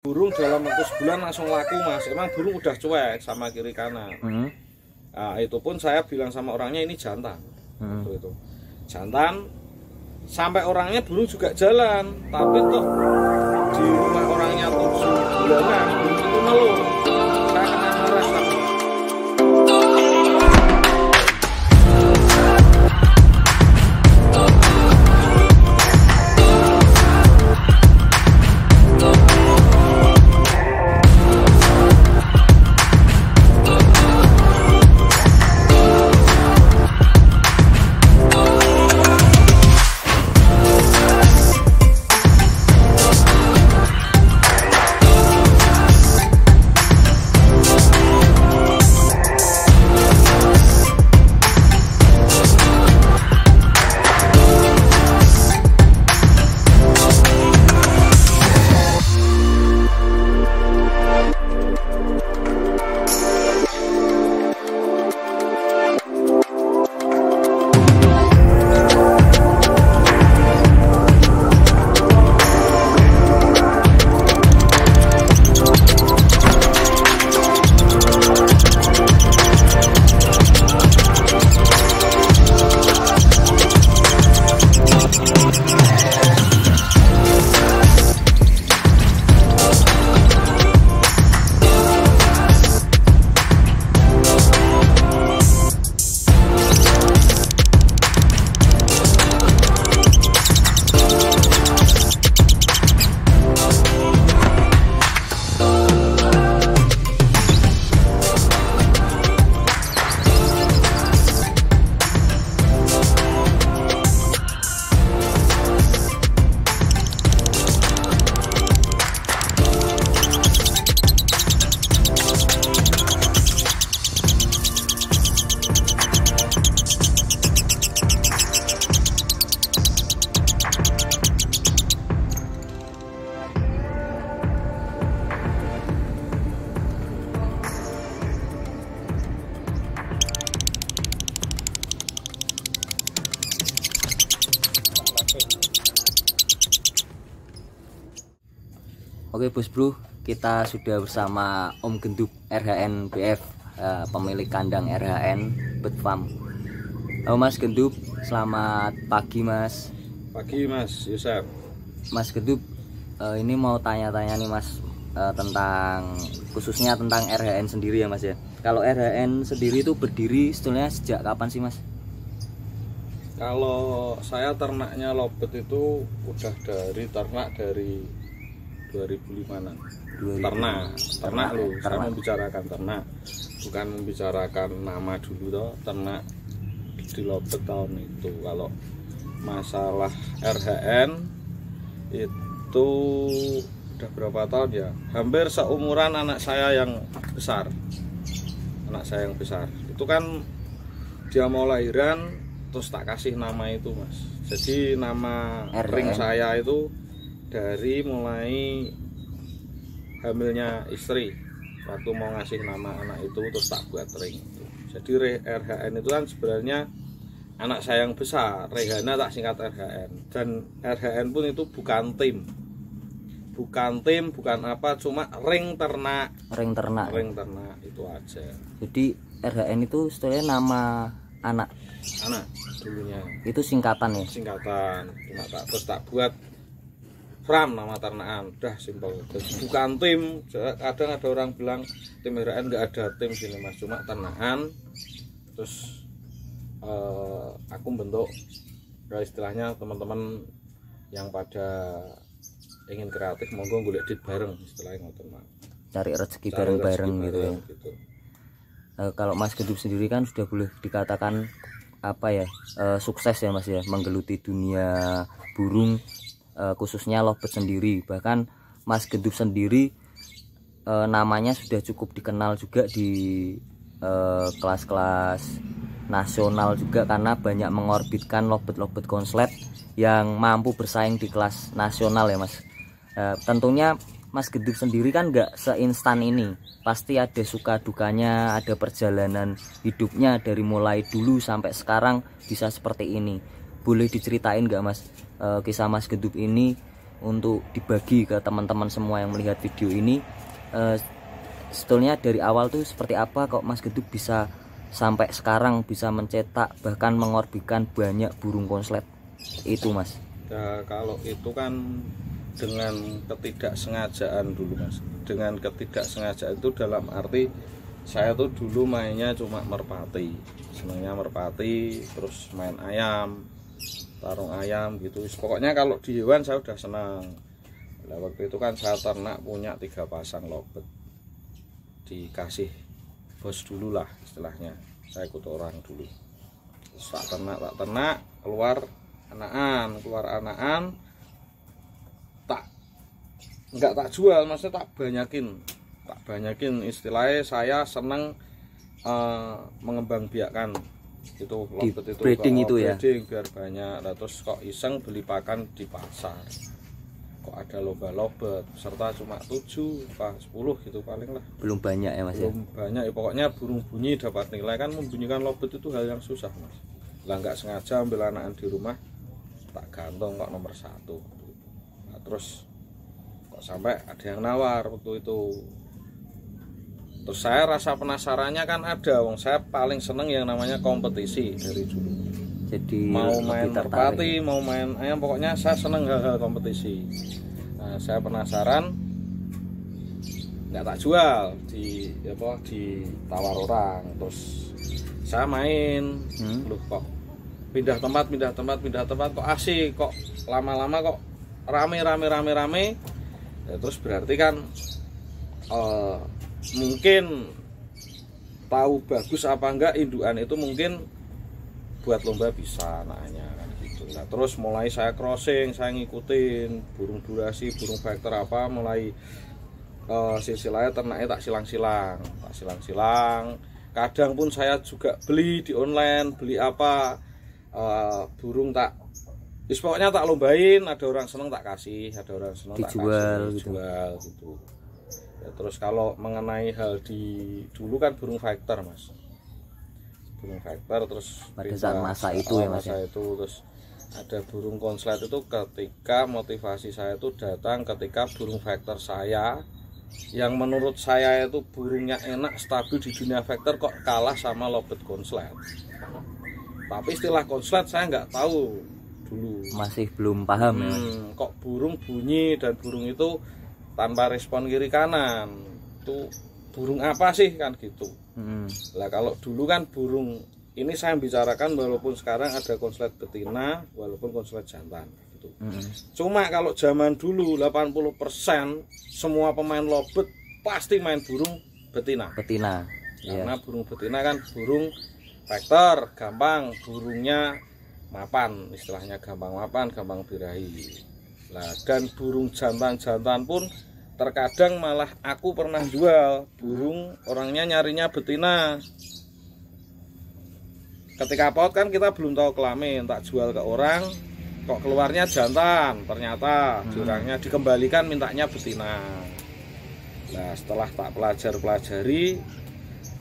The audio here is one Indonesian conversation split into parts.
Burung dalam waktu sebulan langsung laku mas. Emang burung udah cuek sama kiri kanan. Nah, itu pun saya bilang sama orangnya ini jantan. Waktu itu jantan, sampai orangnya burung juga jalan, tapi tuh di rumah orangnya 7 bulanan burung itu ngeluh. Saya kena ngeres tapi. Oke bos bro, kita sudah bersama Om Gendub RHN BF, pemilik kandang RHN Bird Farm. Halo Mas Gendub, selamat pagi Mas. Pagi Mas Yusuf. Mas Gendub, ini mau tanya-tanya nih Mas, tentang khususnya tentang RHN sendiri ya Mas ya. Kalau RHN sendiri itu berdiri sebetulnya sejak kapan sih Mas? Kalau saya ternaknya lobet itu udah dari ternak dari 2005-an. Ternak loh. Saya membicarakan ternak, bukan membicarakan nama dulu toh. Ternak di lobet tahun itu. Kalau masalah RHN itu udah berapa tahun ya? Hampir seumuran anak saya yang besar. Anak saya yang besar. Itu kan dia mau lahiran terus tak kasih nama itu Mas. Jadi nama ring saya itu dari mulai hamilnya istri, waktu mau ngasih nama anak itu terus tak buat ring itu. Jadi RHN itu kan sebenarnya anak saya yang besar, Rehana tak singkat RHN. Dan RHN pun itu bukan tim, bukan apa, cuma ring ternak itu aja. Jadi RHN itu sebenarnya nama anak dulunya. Itu singkatan ya? Singkatan, cuma terus tak buat Fram nama ternakan, udah simpel. Bukan tim. Kadang ada orang bilang tim RHN nggak ada tim sini Mas, cuma ternakan. Terus aku bentuk, istilahnya teman-teman yang pada ingin kreatif monggo golek dit bareng, istilahnya ngoten Mas. Cari rezeki bareng-bareng gitu ya. Gitu. Kalau Mas Gendub sendiri kan sudah boleh dikatakan apa ya, sukses ya Mas ya, menggeluti dunia burung, khususnya lobet sendiri. Bahkan Mas Gendub sendiri namanya sudah cukup dikenal juga di kelas-kelas nasional juga, karena banyak mengorbitkan lobet-lobet konslet yang mampu bersaing di kelas nasional ya Mas. Tentunya Mas Gendub sendiri kan nggak seinstan ini, pasti ada suka dukanya, ada perjalanan hidupnya dari mulai dulu sampai sekarang bisa seperti ini. Boleh diceritain nggak Mas, kisah Mas Gendub ini untuk dibagi ke teman-teman semua yang melihat video ini. Sebetulnya dari awal tuh seperti apa kok Mas Gedug bisa sampai sekarang bisa mencetak bahkan mengorbitkan banyak burung konslet itu, Mas? Ya, kalau itu kan dengan ketidaksengajaan dulu, Mas. Dengan ketidaksengajaan itu dalam arti saya tuh dulu mainnya cuma merpati, senangnya merpati, terus main ayam, tarung ayam gitu. Pokoknya kalau di hewan saya udah senang. Nah, waktu itu kan saya ternak punya 3 pasang lobet, dikasih bos dulu lah istilahnya, saya ikut orang dulu. Terus tak ternak keluar anakan, nggak tak jual, maksudnya tak banyakin istilahnya. Saya senang mengembang biakan itu lobet itu, breeding itu ya, breeding biar banyak. Nah, terus kok iseng beli pakan di pasar, kok ada lomba lobet serta cuma 7 apa 10 gitu paling lah, belum banyak ya, Mas? Belum banyak ya, pokoknya burung bunyi dapat nilai. Kan membunyikan lobet itu hal yang susah, Mas. Lah nggak sengaja ambil anakan di rumah tak gantung kok nomor 1. Nah, terus kok sampai ada yang nawar waktu itu. Terus saya rasa penasarannya kan ada, wong saya paling seneng yang namanya kompetisi dari dulu. Jadi mau main merpati, mau main ayam, pokoknya saya seneng hal-hal kompetisi. Nah, saya penasaran, nggak tak jual, ditawar orang. Terus saya main, loh kok pindah tempat kok asik, kok lama-lama kok rame. Ya, terus berarti kan mungkin tahu bagus apa enggak indukan itu, mungkin buat lomba bisa anaknya kan gitu. Nah, terus mulai saya crossing, saya ngikutin burung durasi, burung vektor apa, mulai silsilahnya ternaknya tak silang-silang. Kadang pun saya juga beli di online, beli apa burung tak, pokoknya tak lombain. Ada orang seneng tak kasih, ada orang seneng dijual, tak kasih, gitu. Ya, terus kalau mengenai hal di dulu kan burung vektor, Mas, burung vektor, terus pada saat masa itu ya, Mas, itu terus ada burung konslet itu. Ketika motivasi saya itu datang ketika burung vektor saya yang menurut saya itu burungnya enak, stabil di dunia vektor, kok kalah sama lobet konslet. Tapi istilah konslet saya nggak tahu dulu, masih belum paham ya. Kok burung bunyi dan burung itu tanpa respon kiri kanan, itu burung apa sih kan gitu. Lah kalau dulu kan burung ini saya bicarakan, walaupun sekarang ada konslet betina, walaupun konslet jantan gitu. Cuma kalau zaman dulu 80% semua pemain lobet pasti main burung betina. Karena burung betina kan burung vektor, gampang, burungnya mapan, istilahnya gampang mapan, gampang birahi. Nah, dan burung jantan pun terkadang malah aku pernah jual burung, orangnya nyarinya betina. Ketika pot kan kita belum tahu kelamin, tak jual ke orang, kok keluarnya jantan, ternyata jurangnya dikembalikan mintanya betina. Nah, setelah tak pelajari,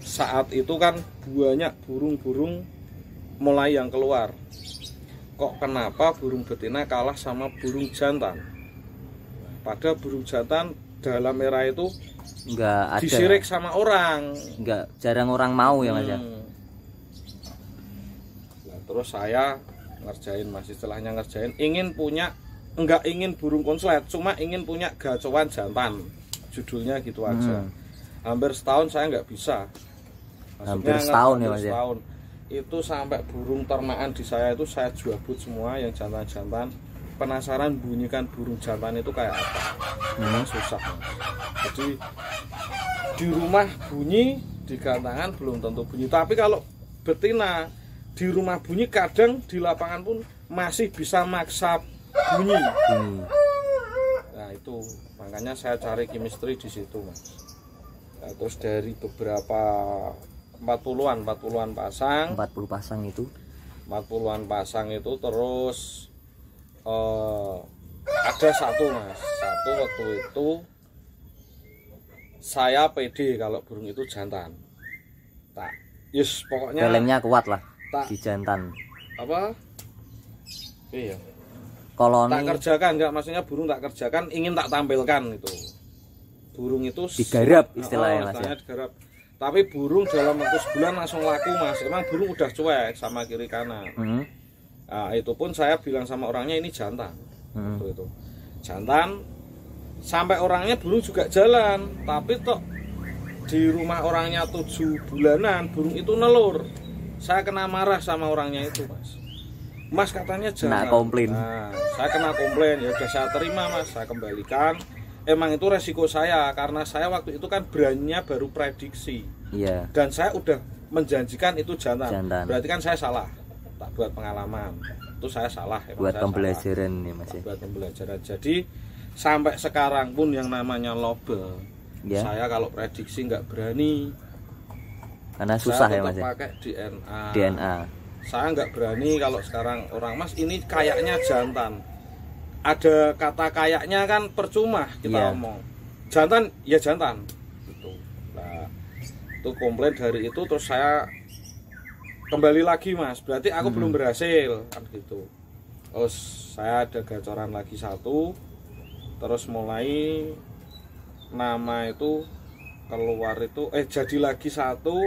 saat itu kan banyak burung-burung mulai yang keluar. Kok kenapa burung betina kalah sama burung jantan? Pada burung jantan dalam era itu nggak ada, disirik sama orang, jarang orang mau ya, Mas ya. Nah, terus saya ngerjain, masih setelahnya ngerjain, nggak ingin burung konslet, cuma ingin punya gacoan jantan, judulnya gitu aja. Hampir setahun saya nggak bisa. Hampir setahun ya, Mas ya. Itu sampai burung ternakan di saya itu saya jual semua yang jantan-jantan. Penasaran bunyikan burung jantan itu kayak apa. Susah, Mas. Jadi di rumah bunyi, di gantangan belum tentu bunyi. Tapi kalau betina di rumah bunyi, kadang di lapangan pun masih bisa maksa bunyi. Nah, itu makanya saya cari chemistry di situ, Mas. Nah, terus dari beberapa 40-an pasang, 40 pasang itu 40-an pasang itu terus ada satu, Mas, waktu itu saya pede kalau burung itu jantan. Tak, pokoknya filmnya kuat lah tak, di jantan. apa? Iya. koloni tak kerjakan, enggak, maksudnya burung tak kerjakan, ingin tak tampilkan itu. Burung itu digarap istilahnya Mas ya. Digarap. Tapi burung dalam waktu sebulan langsung laku Mas. Emang burung udah cuek sama kiri kanan. Nah, itu pun saya bilang sama orangnya ini jantan. Itu. Jantan, sampai orangnya burung juga jalan, tapi toh di rumah orangnya 7 bulanan burung itu nelur. Saya kena marah sama orangnya itu Mas. Mas katanya jangan. Kena komplain. Nah, saya kena komplain, ya udah saya terima Mas, saya kembalikan. Emang itu resiko saya karena saya waktu itu kan beraninya baru prediksi. Iya. Dan saya udah menjanjikan itu jantan. Berarti kan saya salah. Tak buat pengalaman. Itu saya salah. Buat pembelajaran nih Mas. Buat pembelajaran. Jadi sampai sekarang pun yang namanya lobel, ya. Saya kalau prediksi nggak berani. Karena susah saya ya Mas. Saya pakai DNA. DNA. Saya nggak berani kalau sekarang orang Mas ini kayaknya jantan. Ada kata kayaknya kan percuma kita ngomong. Jantan ya jantan. Gitu. Nah, itu komplain dari itu terus saya kembali lagi Mas. Berarti aku belum berhasil kan gitu. Terus saya ada gacoran lagi satu. Terus mulai nama itu keluar itu jadi lagi satu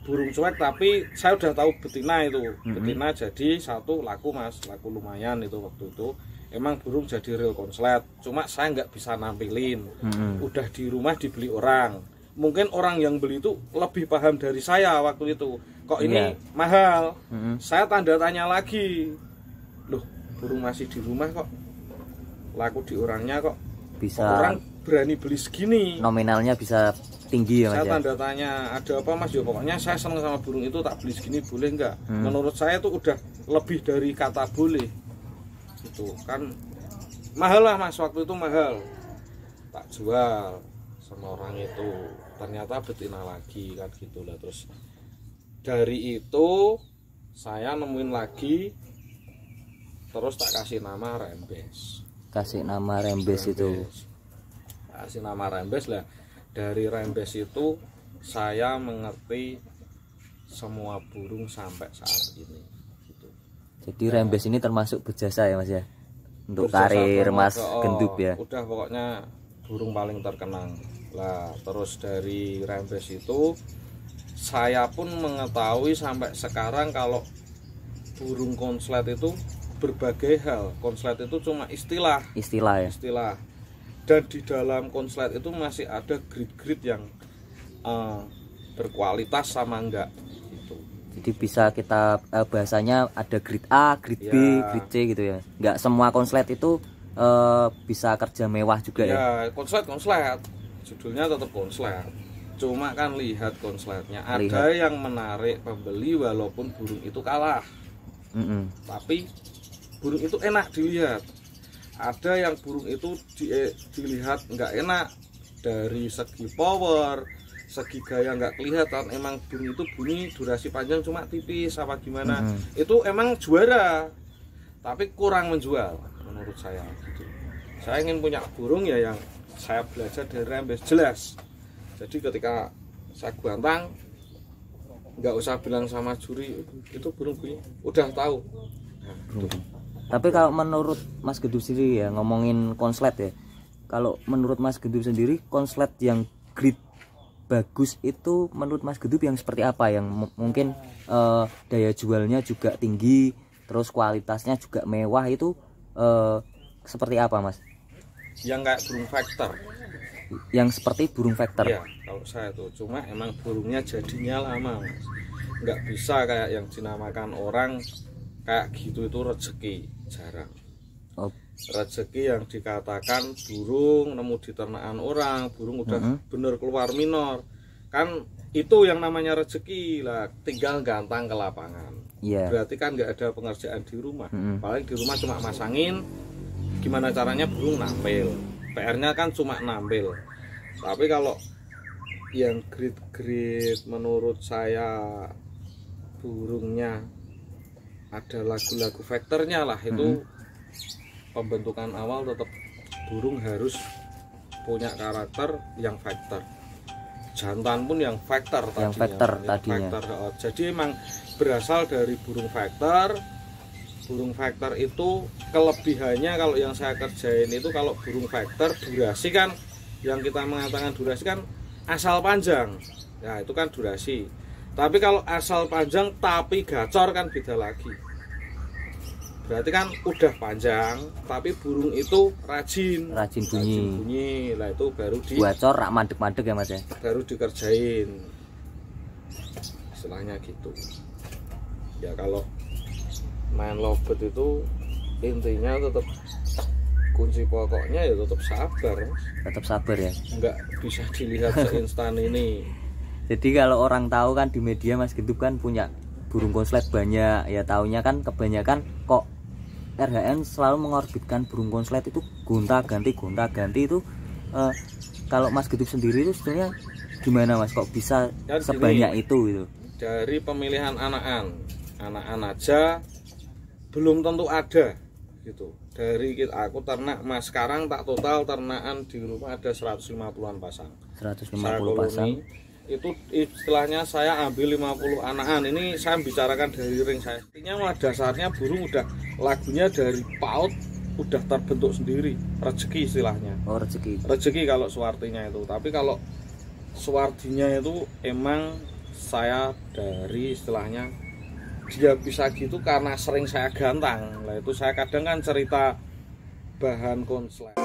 burung cuek tapi saya udah tahu betina itu. Betina jadi satu laku Mas, laku lumayan itu waktu itu. Emang burung jadi real konslet, cuma saya nggak bisa nampilin. Udah di rumah dibeli orang. Mungkin orang yang beli itu lebih paham dari saya waktu itu. Kok ini mahal? Saya tanda tanya lagi. Loh, burung masih di rumah kok laku di orangnya kok bisa orang berani beli segini. Nominalnya bisa tinggi ya Mas. Saya tanda tanya, ada apa Mas? Ya pokoknya saya seneng sama burung itu, tak beli segini boleh nggak? Menurut saya itu udah lebih dari kata boleh. Itu kan mahal lah Mas, waktu itu mahal. Tak jual sama orang itu, ternyata betina lagi kan gitulah. Terus dari itu saya nemuin lagi, terus tak kasih nama Rembes. Kasih nama Rembes itu. Kasih nama Rembes lah. Dari Rembes itu saya mengerti semua burung sampai saat ini. Jadi Rembes ini termasuk berjasa ya Mas ya untuk karir Mas Gendub ya. Udah pokoknya burung paling terkenang lah. Terus dari Rembes itu saya pun mengetahui sampai sekarang kalau burung konslet itu berbagai hal. Konslet itu cuma istilah ya. Istilah. Dan di dalam konslet itu masih ada grid-grid yang berkualitas sama enggak. Jadi bisa kita bahasanya ada grade A, grade B, grade C gitu ya. Enggak semua konslet itu bisa kerja mewah juga ya. Ya, konslet. Judulnya tetap konslet. Cuma kan lihat konsletnya. Ada yang menarik pembeli walaupun burung itu kalah. Tapi burung itu enak dilihat. Ada yang burung itu dilihat nggak enak dari segi power, segi gaya nggak kelihatan. Emang burung itu bunyi durasi panjang cuma tipis apa gimana. Itu emang juara tapi kurang menjual menurut saya gitu. Saya ingin punya burung ya yang saya belajar dari Rembes jelas. Jadi ketika saya guantang nggak usah bilang sama juri itu burung bunyi, udah tahu. Nah, gitu. Tapi kalau menurut Mas Gendub sendiri ya, ngomongin konslet ya, kalau menurut Mas Gendub sendiri konslet yang grade bagus itu menurut Mas Gendub yang seperti apa, yang mungkin daya jualnya juga tinggi, terus kualitasnya juga mewah, itu seperti apa Mas? Yang kayak burung vector. Yang seperti burung vector. Iya, kalau saya tuh cuma emang burungnya jadinya lama Mas. Nggak bisa kayak yang dinamakan orang kayak gitu, itu rezeki jarang. Rezeki yang dikatakan burung nemu di ternakan orang, burung udah bener keluar minor, kan itu yang namanya rezeki lah. Tinggal gantang ke lapangan. Berarti kan nggak ada pengerjaan di rumah. Paling di rumah cuma masangin, gimana caranya burung nampil. PR-nya kan cuma nampil. Tapi kalau yang grade menurut saya burungnya ada lagu-lagu vektornya lah, itu pembentukan awal tetap burung harus punya karakter yang vektor. Jantan pun yang vektor tadinya. Vektor. Jadi emang berasal dari burung vektor, burung factor itu kelebihannya kalau yang saya kerjain itu, kalau burung factor durasi kan, yang kita mengatakan durasi kan asal panjang, ya itu kan durasi. Tapi kalau asal panjang tapi gacor kan beda lagi. Berarti kan udah panjang tapi burung itu rajin bunyi. Lah itu baru gacor rak mandek-mandek ya Mas ya. Baru dikerjain. Istilahnya gitu. Ya kalau main lovebird itu intinya tetap kunci pokoknya ya tetap sabar. Tetap sabar ya. Enggak bisa dilihat seinstan ini. Jadi kalau orang tahu kan di media Mas Gentup kan punya burung konslet banyak, ya taunya kan kebanyakan kok RHN selalu mengorbitkan burung konslet itu gonta-ganti itu. Kalau Mas Gentup sendiri itu sebenarnya gimana Mas, kok bisa ya, sebanyak itu gitu? Dari pemilihan anakan aja belum tentu ada gitu. Dari aku ternak Mas sekarang tak total ternakan di rumah ada 150-an pasang. 150 pasang. Itu istilahnya saya ambil 50 anakan. Ini saya bicarakan dari ring saya. Artinya dasarnya burung udah lagunya dari paut udah terbentuk sendiri, rezeki istilahnya. Oh, rezeki. Rezeki kalau suwartinya itu. Tapi kalau suwartinya itu emang saya dari istilahnya dia bisa gitu karena sering saya gantang. Lah itu saya kadang kan cerita bahan konslet.